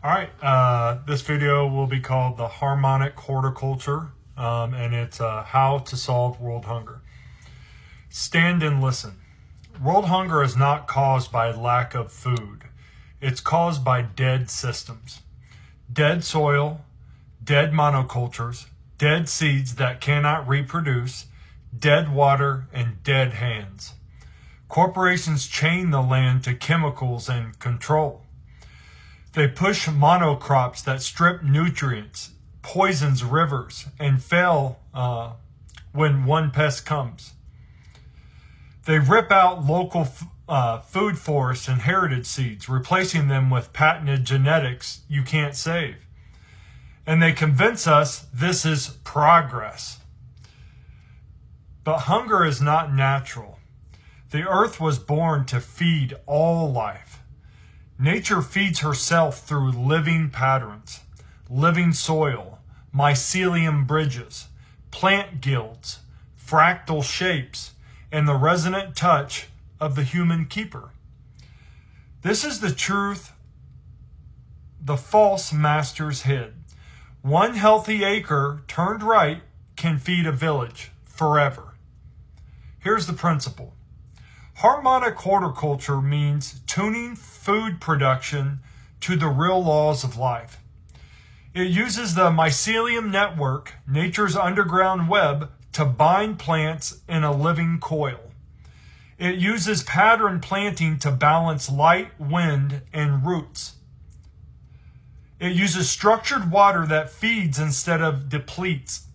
All right, this video will be called the Harmonic Horticulture, and it's how to solve world hunger. Stand and listen. World hunger is not caused by lack of food. It's caused by dead systems. Dead soil, dead monocultures, dead seeds that cannot reproduce, dead water, and dead hands. Corporations chain the land to chemicals and control. They push monocrops that strip nutrients, poisons rivers, and fail when one pest comes. They rip out local food forests and heritage seeds, replacing them with patented genetics you can't save. And they convince us this is progress. But hunger is not natural. The earth was born to feed all life. Nature feeds herself through living patterns, living soil, mycelium bridges, plant guilds, fractal shapes, and the resonant touch of the human keeper. This is the truth the false masters hid. One healthy acre turned right can feed a village forever. Here's the principle. Harmonic horticulture means tuning food production to the real laws of life. It uses the mycelium network, nature's underground web, to bind plants in a living coil. It uses pattern planting to balance light, wind, and roots. It uses structured water that feeds instead of depletes.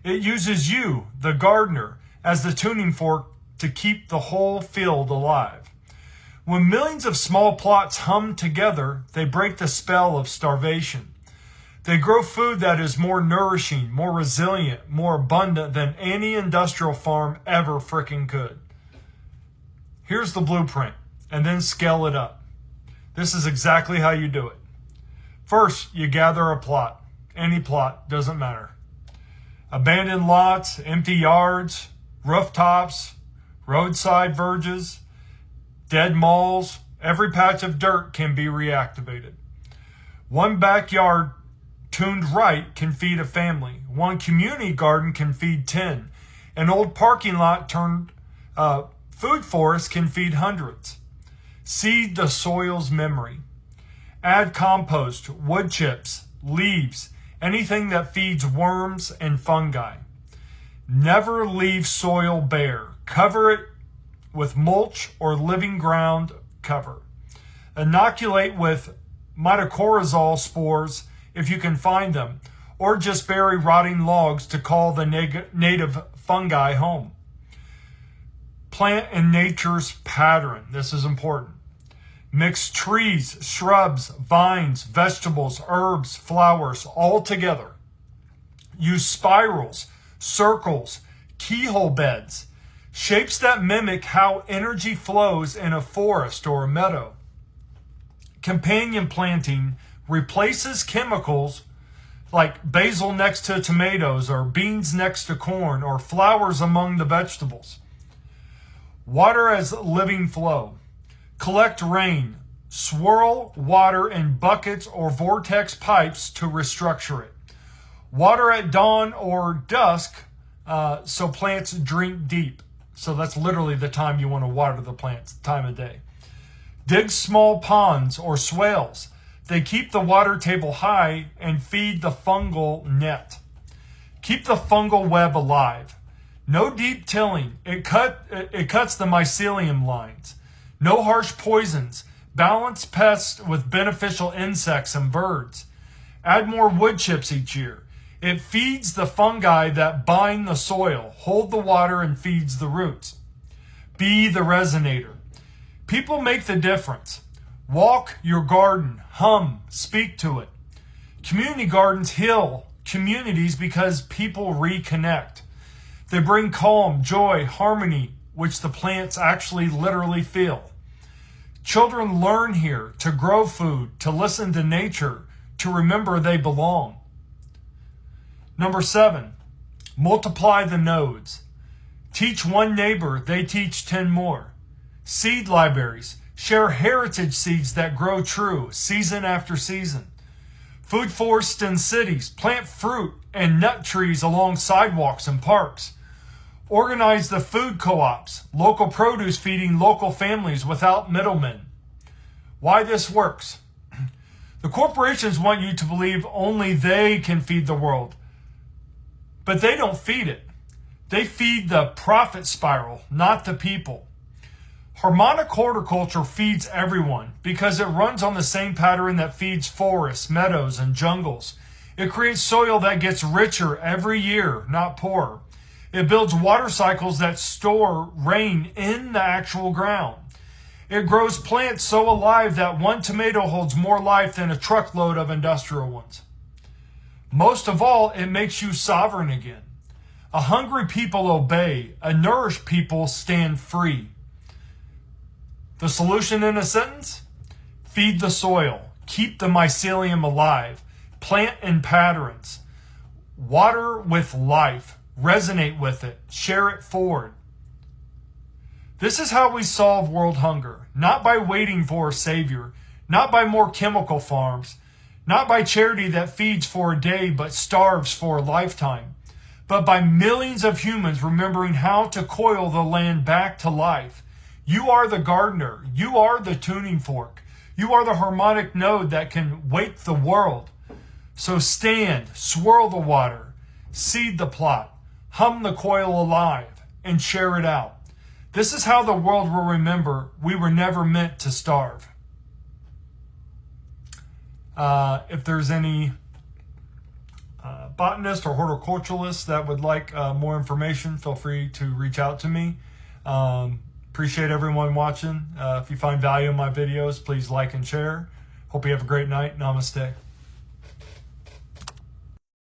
It uses you, the gardener, as the tuning fork to keep the whole field alive. When millions of small plots hum together, they break the spell of starvation. They grow food that is more nourishing, more resilient, more abundant than any industrial farm ever frickin' could. Here's the blueprint, and then scale it up. This is exactly how you do it. First, you gather a plot. Any plot, doesn't matter. Abandoned lots, empty yards, rooftops, roadside verges, dead malls, every patch of dirt can be reactivated. One backyard tuned right can feed a family. One community garden can feed 10. An old parking lot turned food forest can feed hundreds. Seed the soil's memory. Add compost, wood chips, leaves, anything that feeds worms and fungi. Never leave soil bare. Cover it with mulch or living ground cover. Inoculate with mycorrhizal spores if you can find them, or just bury rotting logs to call the native fungi home. Plant in nature's pattern. This is important. Mix trees, shrubs, vines, vegetables, herbs, flowers all together. Use spirals, circles, keyhole beds, shapes that mimic how energy flows in a forest or a meadow. Companion planting replaces chemicals like basil next to tomatoes or beans next to corn or flowers among the vegetables. Water as living flow. Collect rain. Swirl water in buckets or vortex pipes to restructure it. Water at dawn or dusk so plants drink deep. So that's literally the time you want to water the plants, time of day. Dig small ponds or swales. They keep the water table high and feed the fungal net. Keep the fungal web alive. No deep tilling. It cuts the mycelium lines. No harsh poisons. Balance pests with beneficial insects and birds. Add more wood chips each year. It feeds the fungi that bind the soil, hold the water, and feeds the roots. Be the resonator. People make the difference. Walk your garden, hum, speak to it. Community gardens heal communities because people reconnect. They bring calm, joy, harmony, which the plants actually literally feel. Children learn here to grow food, to listen to nature, to remember they belong. Number 7, multiply the nodes. Teach one neighbor, they teach 10 more. Seed libraries. Share heritage seeds that grow true, season after season. Food forests in cities. Plant fruit and nut trees along sidewalks and parks. Organize the food co-ops, local produce feeding local families without middlemen. Why this works? The corporations want you to believe only they can feed the world. But they don't feed it. They feed the profit spiral, not the people. Harmonic horticulture feeds everyone because it runs on the same pattern that feeds forests, meadows, and jungles. It creates soil that gets richer every year, not poorer. It builds water cycles that store rain in the actual ground. It grows plants so alive that one tomato holds more life than a truckload of industrial ones. Most of all, it makes you sovereign again. A hungry people obey. A nourished people stand free. The solution in a sentence? Feed the soil. Keep the mycelium alive. Plant in patterns. Water with life. Resonate with it. Share it forward. This is how we solve world hunger. Not by waiting for a savior. Not by more chemical farms. Not by charity that feeds for a day but starves for a lifetime. But by millions of humans remembering how to coil the land back to life. You are the gardener. You are the tuning fork. You are the harmonic node that can wake the world. So stand, swirl the water, seed the plot, hum the coil alive, and share it out. This is how the world will remember we were never meant to starve. If there's any botanist or horticulturalist that would like more information, feel free to reach out to me. Appreciate everyone watching. If you find value in my videos, please like and share. Hope you have a great night. Namaste.